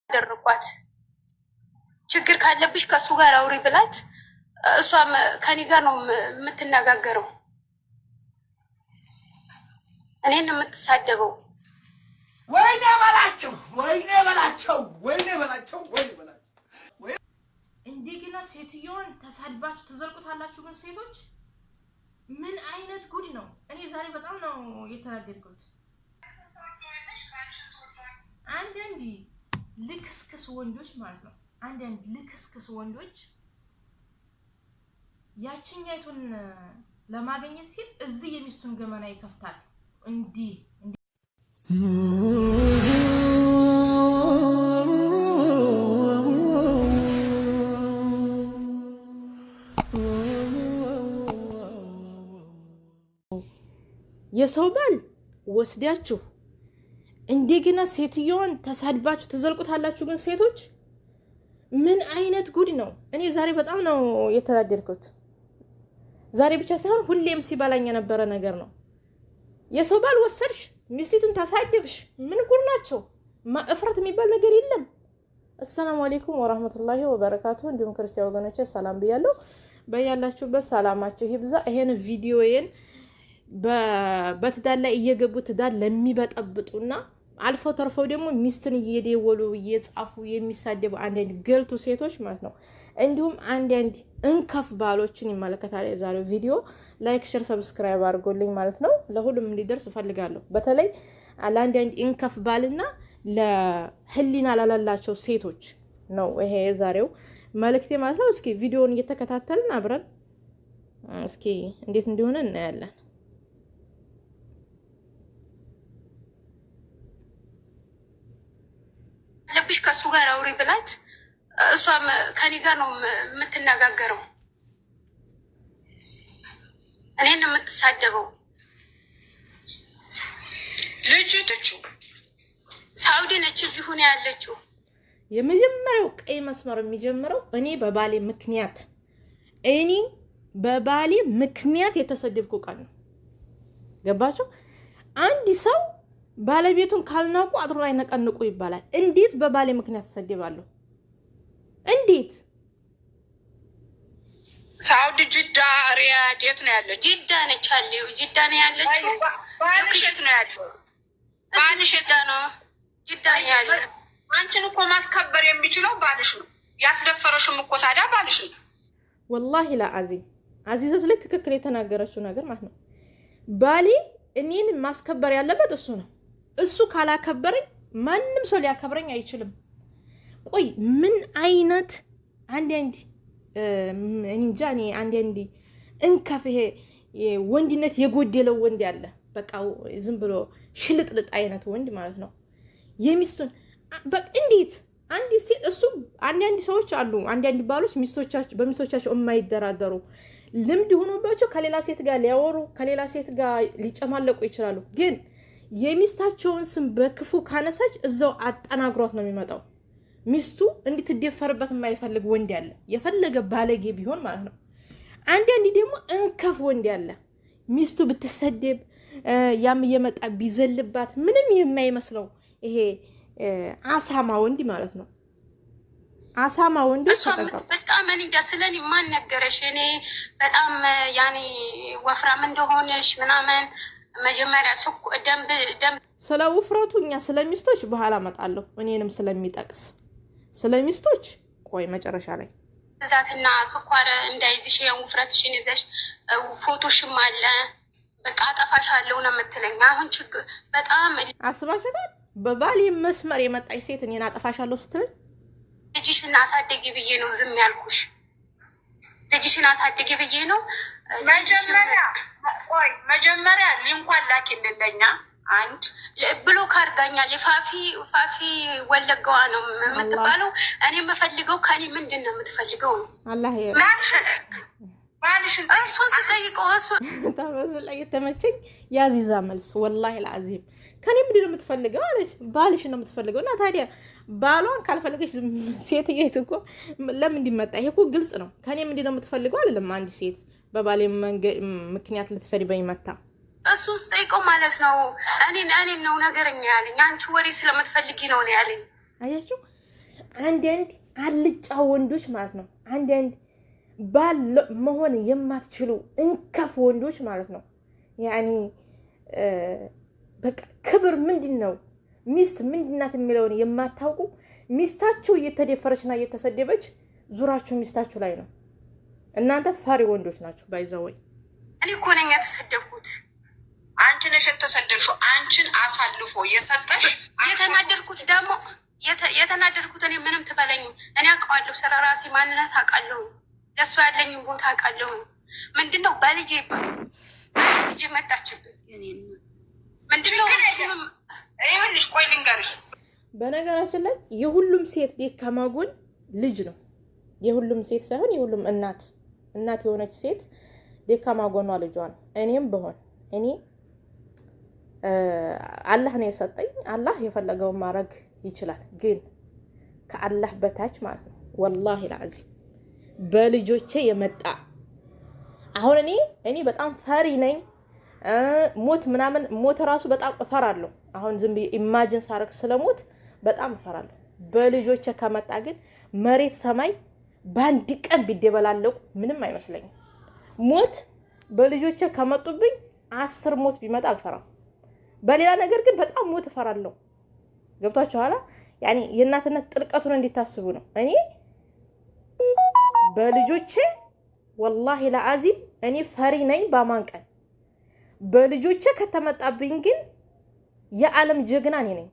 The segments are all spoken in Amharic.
ደርቋት ችግር ካለብሽ ከሱ ጋር አውሪ ብላት እሷም ከኔ ጋር ነው የምትነጋገረው። እኔን የምትሳደበው ወይኔ በላቸው ወይኔ በላቸው ወይኔ በላቸው ወይኔ በላቸው። እንደገና ሴትዮን ተሳድባችሁ ተዘልቁታላችሁ። ግን ሴቶች ምን አይነት ጉድ ነው? እኔ ዛሬ በጣም ነው የተናደድኩት። አንዳንድ ልክስክስ ወንዶች ማለት ነው አንዳንድ ልክስክስ ወንዶች ያችኛይቱን ለማግኘት ሲል እዚህ የሚስቱን ገመና ይከፍታል። እንዲህ የሰው ባል ወስዳችሁ እንደገና ሴትዮዋን ተሳድባችሁ ተዘልቁታላችሁ። ግን ሴቶች ምን አይነት ጉድ ነው? እኔ ዛሬ በጣም ነው የተናደድኩት። ዛሬ ብቻ ሳይሆን ሁሌም ሲባላኝ የነበረ ነገር ነው። የሰው ባል ወሰድሽ ሚስቲቱን ታሳድብሽ። ምን ጉድ ናቸው? ማእፍረት የሚባል ነገር የለም። አሰላሙ አለይኩም ወራህመቱላሂ ወበረካቱ። እንዲሁም ክርስቲያን ወገኖቼ ሰላም ብያለሁ። በያላችሁበት ሰላማችሁ ይብዛ። ይሄን ቪዲዮዬን በትዳር ላይ እየገቡ ትዳር ለሚበጠብጡና አልፎ ተርፈው ደግሞ ሚስትን እየደወሉ እየጻፉ የሚሳደቡ አንዳንድ ገልቱ ሴቶች ማለት ነው። እንዲሁም አንዳንድ እንከፍ ባሎችን ይመለከታል የዛሬው ቪዲዮ። ላይክ፣ ሼር፣ ሰብስክራይብ አድርጎልኝ ማለት ነው ለሁሉም እንዲደርስ እፈልጋለሁ። በተለይ ለአንዳንድ እንከፍ ባልና ለህሊና ላላላቸው ሴቶች ነው ይሄ የዛሬው መልእክቴ ማለት ነው። እስኪ ቪዲዮውን እየተከታተልን አብረን እስኪ እንዴት እንደሆነ እናያለን። ለብሽ ከሱ ጋር አውሪ ብላት እሷም ከኔ ጋር ነው የምትነጋገረው። እኔን የምትሳደበው ልጅ ሳውዲ ነች፣ እዚሁ ነው ያለችው። የመጀመሪያው ቀይ መስመር የሚጀምረው እኔ በባሌ ምክንያት የተሰደብኩ ቀን ነው። ገባችሁ? አንድ ሰው ባለቤቱን ካልናቁ አጥሩን አይነቀንቁ ይባላል። እንዴት በባሌ ምክንያት ተሰደባለሁ? እንዴት? ሳውዲ፣ ጅዳ፣ ሪያድ የት ነው ያለችው? ጅዳ ነች አለው። ጅዳ ነው ያለችው። ባልሽ የት ነው ያለው? ባልሽ ጅዳ ነው። ጅዳ ነው ያለው። አንቺን እኮ ማስከበር የሚችለው ባልሽ ነው። ያስደፈረሽም እኮ ታዲያ ባልሽ ነው። ወላሂ ለአዚም አዚዘት ላይ ትክክል የተናገረችው ነገር ማለት ነው። ባሌ እኔን ማስከበር ያለበት እሱ ነው። እሱ ካላከበረኝ ማንም ሰው ሊያከብረኝ አይችልም። ቆይ ምን አይነት አንዳንድ እንጃ እኔ አንዳንድ እንከፍ ይሄ ወንድነት የጎደለው ወንድ ያለ በቃ ዝም ብሎ ሽልጥልጥ አይነት ወንድ ማለት ነው። የሚስቱን በቃ እንዴት አንድ ሴት እሱ አንዳንድ ሰዎች አሉ፣ አንዳንድ ባሎች በሚስቶቻቸው የማይደራደሩ ልምድ ሆኖባቸው ከሌላ ሴት ጋር ሊያወሩ ከሌላ ሴት ጋር ሊጨማለቁ ይችላሉ። ግን የሚስታቸውን ስም በክፉ ካነሳች እዛው አጠናግሯት ነው የሚመጣው። ሚስቱ እንድትደፈርበት የማይፈልግ ወንድ ያለ የፈለገ ባለጌ ቢሆን ማለት ነው። አንዳንድ ደግሞ እንከፍ ወንድ ያለ ሚስቱ ብትሰደብ ያም እየመጣ ቢዘልባት ምንም የማይመስለው ይሄ አሳማ ወንድ ማለት ነው። አሳማ ወንድ በጣም እንጃ ስለኔ ማን ነገረሽ? እኔ በጣም ያኔ ወፍራም እንደሆነሽ ምናምን መጀመሪያ ደም ስለ ውፍረቱ እኛ ስለሚስቶች በኋላ እመጣለሁ። እኔንም ስለሚጠቅስ ስለሚስቶች ቆይ መጨረሻ ላይ ብዛትና ስኳር እንዳይዝሽ ያን ውፍረትሽን ይዘሽ ፎቶሽም አለ በቃ አጠፋሻለሁ ነው የምትለኝ። አሁን ችግር በጣም አስባችሁታል? በባሌ መስመር የመጣች ሴት እኔን አጠፋሻለሁ ስትለኝ ልጅሽን አሳድጊ ብዬ ነው ዝም ያልኩሽ። ልጅሽን አሳድጊ ብዬ ነው። መጀመሪያ ሊንኳን ላኪልለኛ አንድ ብሎክ አድርጋኛል። ፋፊ ወለጋዋ ነው የምትባለው። እኔ የምፈልገው ከኔ ምንድን ነው የምትፈልገው ነው? አላህ ባልሽን እሱን ስጠይቀው እሱ ተመዝል ላይ የተመቸኝ ያዚዛ መልስ ወላሂ ለአዚም ከኔ ምንድን ነው የምትፈልገው አለች። ባልሽን ነው የምትፈልገው። እና ታዲያ ባሏን ካልፈለገች ሴትየት እኮ ለምን እንዲመጣ ይሄ እኮ ግልጽ ነው። ከኔ ምንድን ነው የምትፈልገው አይደለም። አንድ ሴት በባሌ ምክንያት ልትሰድበኝ መታ እሱ ስጠይቀው ማለት ነው እኔ ነው ነገርኛ ያለኝ። አንቺ ወሬ ስለምትፈልጊ ነው ያለኝ። አያችሁ አንድ አልጫ ወንዶች ማለት ነው። አንድ ባል መሆን የማትችሉ እንከፍ ወንዶች ማለት ነው። ያኒ በቃ ክብር ምንድነው ሚስት ምንድናት የሚለውን የማታውቁ ሚስታችሁ እየተደፈረችና እየተሰደበች ዙራችሁ ሚስታችሁ ላይ ነው። እናንተ ፈሪ ወንዶች ናችሁ። ባይዘው እኔ እኮ ነኝ የተሰደብኩት። አንቺ ነሽ የተሰደብሽው። አንቺን አሳልፎ የሰጠሽ የተናደድኩት ደግሞ የተናደድኩት እኔ ምንም ትበለኝ እኔ አውቀዋለሁ። ስለ ራሴ ማንነት አውቃለሁ። ለእሱ ያለኝን ቦታ አውቃለሁ። ምንድነው በልጄ መጣችብኝ። ምንድነው ይኸውልሽ፣ ቆይ ልንገርሽ። በነገራችን ላይ የሁሉም ሴት ደካማ ጎን ልጅ ነው። የሁሉም ሴት ሳይሆን የሁሉም እናት የሆነች ሴት ደካማ ጎኗ ልጇ ነው። እኔም ብሆን እኔ አላህ ነው የሰጠኝ። አላህ የፈለገውን ማድረግ ይችላል። ግን ከአላህ በታች ማለት ነው ወላሂ ለአዚም በልጆቼ የመጣ አሁን እኔ በጣም ፈሪ ነኝ። ሞት ራሱ በጣም እፈራለሁ። አሁን ዝም ብዬ ኢማጂን ሳረክ ስለሞት በጣም እፈራለሁ። በልጆቼ ከመጣ ግን መሬት ሰማይ በአንድ ቀን ቢደበላለቁ ምንም አይመስለኝም። ሞት በልጆቼ ከመጡብኝ 10 ሞት ቢመጣ አልፈራም። በሌላ ነገር ግን በጣም ሞት እፈራለሁ። ገብቷችኋል? ያኒ የእናትነት ጥልቀቱን እንዲታስቡ ነው። እኔ በልጆቼ ወላሂ ለአዚም እኔ ፈሪ ነኝ። ባማን ቀን በልጆቼ ከተመጣብኝ ግን የዓለም ጀግና እኔ ነኝ።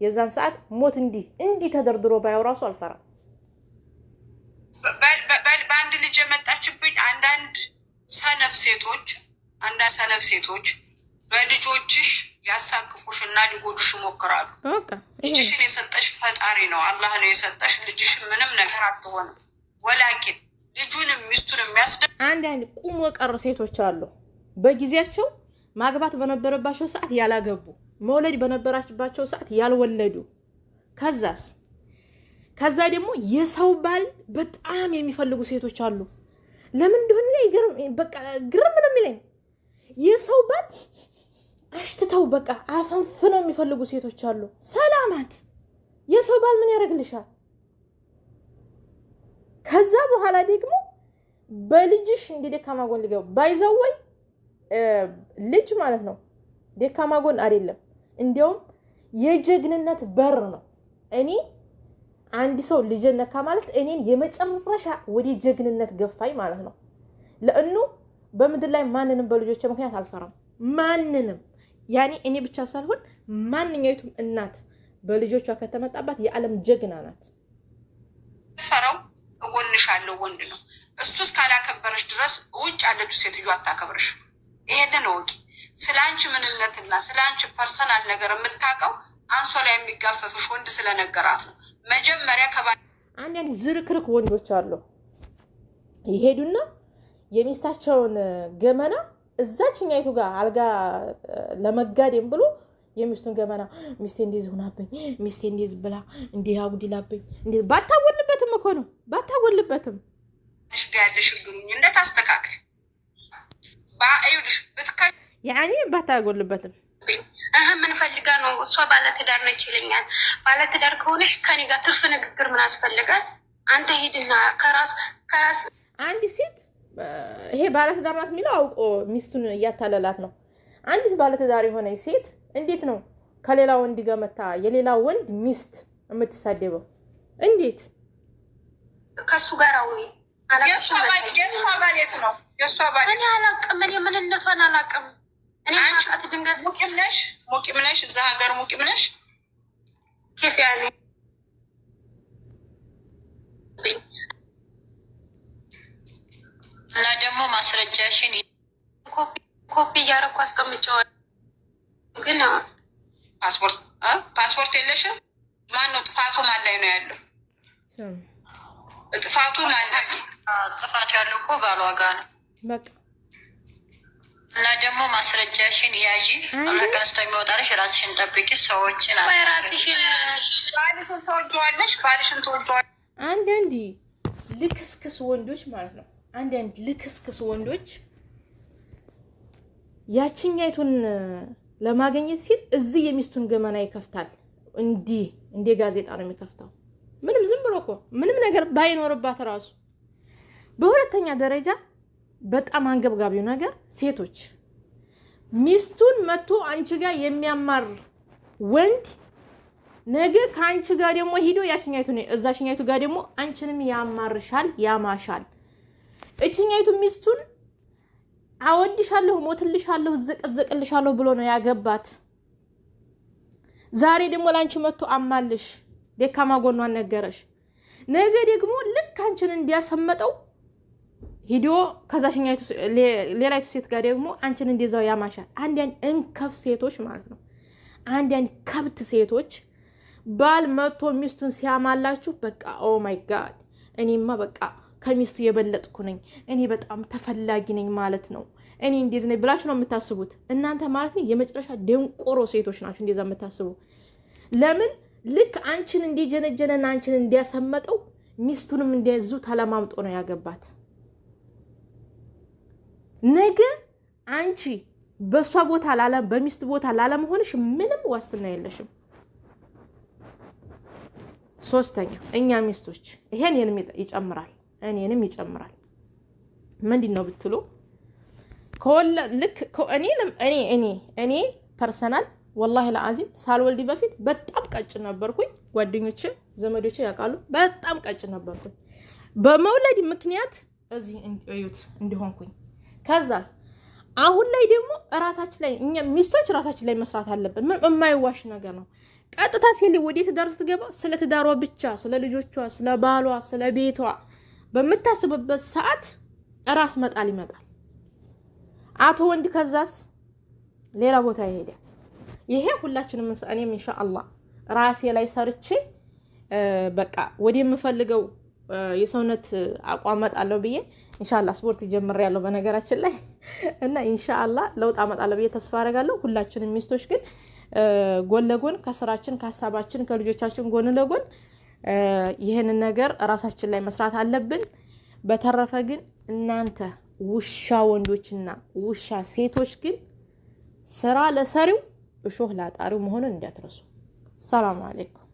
የዛን ሰዓት ሞት እንዲህ ተደርድሮ ባየው ራሱ አልፈራም። በአንድ ልጅ የመጣችብኝ አንዳንድ ሰነፍ ሴቶች በልጆችሽ ያሳቅፉሽና ሊጎዱሽ ይሞክራሉ። ልጅሽን የሰጠሽ ፈጣሪ ነው፣ አላህ ነው የሰጠሽ። ልጅሽ ምንም ነገር አትሆንም። ወላኪን ልጁንም ሚስቱንም አንድ ቁሞ ቀር ሴቶች አሉ። በጊዜያቸው ማግባት በነበረባቸው ሰዓት ያላገቡ፣ መውለድ በነበራባቸው ሰዓት ያልወለዱ። ከዛ ደግሞ የሰው ባል በጣም የሚፈልጉ ሴቶች አሉ። ለምን እንደሆነ በቃ ግርም ነው የሚለኝ። የሰው ባል አሽትተው በቃ አፈንፍነው የሚፈልጉ ሴቶች አሉ። ሰላማት የሰው ባል ምን ያደርግልሻል? ከዛ በኋላ ደግሞ በልጅሽ እንደ ደካማ ጎን ሊገቡ ባይዘወይ ልጅ ማለት ነው ደካማ ጎን አይደለም፣ እንዲያውም የጀግንነት በር ነው። እኔ አንድ ሰው ልጅን ነካ ማለት እኔን የመጨረሻ ወደ ጀግንነት ገፋኝ ማለት ነው። ለእኑ በምድር ላይ ማንንም በልጆቼ ምክንያት አልፈራም። ማንንም ያኔ እኔ ብቻ ሳልሆን ማንኛውም እናት በልጆቿ ከተመጣባት የዓለም ጀግና ናት። ፈራው እወንሻለሁ ወንድ ነው እሱ እስካላከበረሽ ድረስ ውጭ ያለችው ሴትዮ አታከብርሽ። ይሄንን ወቂ ስላንቺ ምንነትና ስላንቺ ፐርሰናል ነገር የምታውቀው አንሶላ የሚጋፈፍሽ ወንድ ስለነገራት ነው። መጀመሪያ አንዳንድ ዝርክርክ ወንዶች አሉ። ይሄዱና የሚስታቸውን ገመና እዛችኛይቱ ጋር አልጋ ለመጋደም ብሎ የሚስቱን ገመና ሚስቴ እንደዚህ ሆናብኝ፣ ሚስቴ እንደዚህ ብላ እንዲህ አጉድላብኝ፣ እንዴ ባታጎልበትም እኮ ነው ባታጎልበትም እሺ ጋርልሽ ግሩኝ እንዴት አስተካክል ባይውልሽ ያኔ ባታጎልበትም ምን ፈልጋ ነው? እሷ ባለትዳር ነች ይለኛል። ባለትዳር ከሆነሽ ከኔ ጋር ትርፍ ንግግር ምን አስፈልጋት? አንተ ሂድና ከራስ አንድ ሴት ይሄ ባለትዳር ናት የሚለው አውቆ ሚስቱን እያታለላት ነው። አንዲት ባለትዳር የሆነች ሴት እንዴት ነው ከሌላ ወንድ ጋር መታ የሌላ ወንድ ሚስት የምትሳደበው? እንዴት ከሱ ጋር አውሪ አላቀም ነው የሷ ባል እኔ አላቀም እኔ ምንነቷን አላቀም። እኔ ማቃት ድንገት ሙቂም ነሽ እዛ ሀገር ሙቂም ነሽ كيف يعني እና ደግሞ ማስረጃሽን ኮፒ እያደረኩ አስቀምጨዋለሁ። ግን ፓስፖርት የለሽም? ማነው ጥፋቱ? ማን ላይ ነው ያለው ጥፋቱ? ማን ላይ ጥፋቱ ያለው? እኮ ባሏ ጋር ነው በቃ። እና ደግሞ ማስረጃሽን ያዢ። አላቀነስታ የሚወጣልሽ ራስሽን ጠብቂ። ሰዎችን ባልሽን ተወጂዋለሽ፣ ባልሽን ተወጂዋለሽ። አንዳንድ ልክስክስ ወንዶች ማለት ነው። አንዳንድ ልክስክስ ወንዶች ያችኛይቱን ለማግኘት ሲል እዚህ የሚስቱን ገመና ይከፍታል። እንዲህ እንደ ጋዜጣ ነው የሚከፍተው። ምንም ዝም ብሎ እኮ ምንም ነገር ባይኖርባት ራሱ። በሁለተኛ ደረጃ በጣም አንገብጋቢው ነገር ሴቶች ሚስቱን መጥቶ አንቺ ጋር የሚያማር ወንድ ነገ ከአንቺ ጋር ደግሞ ሂዶ ያችኛይቱ ነው እዛችኛይቱ ጋር ደግሞ አንቺንም ያማርሻል ያማሻል። እችኛይቱ ሚስቱን አወድሻለሁ ሞትልሻለሁ ዘቀዘቅልሻለሁ ብሎ ነው ያገባት። ዛሬ ደግሞ ላንቺ መጥቶ አማልሽ ደካማ ጎኗን ነገረሽ። ነገ ደግሞ ልክ አንቺን እንዲያሰመጠው ሂዶ ከዛሽኛይቱ ሌላይቱ ሴት ጋር ደግሞ አንቺን እንደዛው ያማሻል። አንድ እንከፍ ሴቶች ማለት ነው። አንድ ከብት ሴቶች ባል መጥቶ ሚስቱን ሲያማላችሁ በቃ ኦ ማይ ጋድ እኔማ በቃ ከሚስቱ የበለጥኩ ነኝ እኔ በጣም ተፈላጊ ነኝ ማለት ነው እኔ እንደዚህ ነኝ ብላችሁ ነው የምታስቡት እናንተ ማለት ነው። የመጨረሻ ደንቆሮ ሴቶች ናችሁ እንደዛ የምታስቡ። ለምን ልክ አንቺን እንዲጀነጀነና አንቺን እንዲያሰመጠው ሚስቱንም እንደዙ ተለማምጦ ነው ያገባት። ነገ አንቺ በሷ ቦታ በሚስት ቦታ ላለመሆንሽ ምንም ዋስትና የለሽም። ሶስተኛ እኛ ሚስቶች ይሄን ይጨምራል እኔንም ይጨምራል። ምንድነው ብትሉ ልክ እኔ ፐርሰናል ወላሂ ለአዚም ሳልወልድ በፊት በጣም ቀጭን ነበርኩኝ። ጓደኞቼ ዘመዶቼ ያውቃሉ በጣም ቀጭን ነበርኩኝ። በመውለድ ምክንያት እዚህ እዩት እንዲሆንኩኝ። ከዛስ አሁን ላይ ደግሞ ራሳችን ላይ እኛ ሚስቶች ራሳችን ላይ መስራት አለብን። ምን የማይዋሽ ነገር ነው። ቀጥታ ሲል ወደ ትዳር ስትገባ ስለ ትዳሯ ብቻ ስለ ልጆቿ ስለ ባሏ ስለ ቤቷ በመታሰብበት ሰዓት ራስ መጣል ይመጣል። አቶ ወንድ ከዛስ ሌላ ቦታ ይሄዳል። ይሄ ሁላችንም እኔም ኢንሻአላህ ራሴ ላይ ሰርቼ በቃ ወደ የምፈልገው የሰውነት አቋም መጣለው ብዬ ኢንሻአላህ ስፖርት ጀምሬያለሁ በነገራችን ላይ እና ኢንሻአላህ ለውጥ አመጣለሁ ብዬ ተስፋ አደርጋለሁ። ሁላችንም ሚስቶች ግን ጎን ለጎን ከስራችን ከሐሳባችን ከልጆቻችን ጎን ለጎን ይሄንን ነገር ራሳችን ላይ መስራት አለብን። በተረፈ ግን እናንተ ውሻ ወንዶችና ውሻ ሴቶች ግን ስራ ለሰሪው እሾህ ላጣሪው መሆኑን እንዳትረሱ። ሰላም አለይኩም።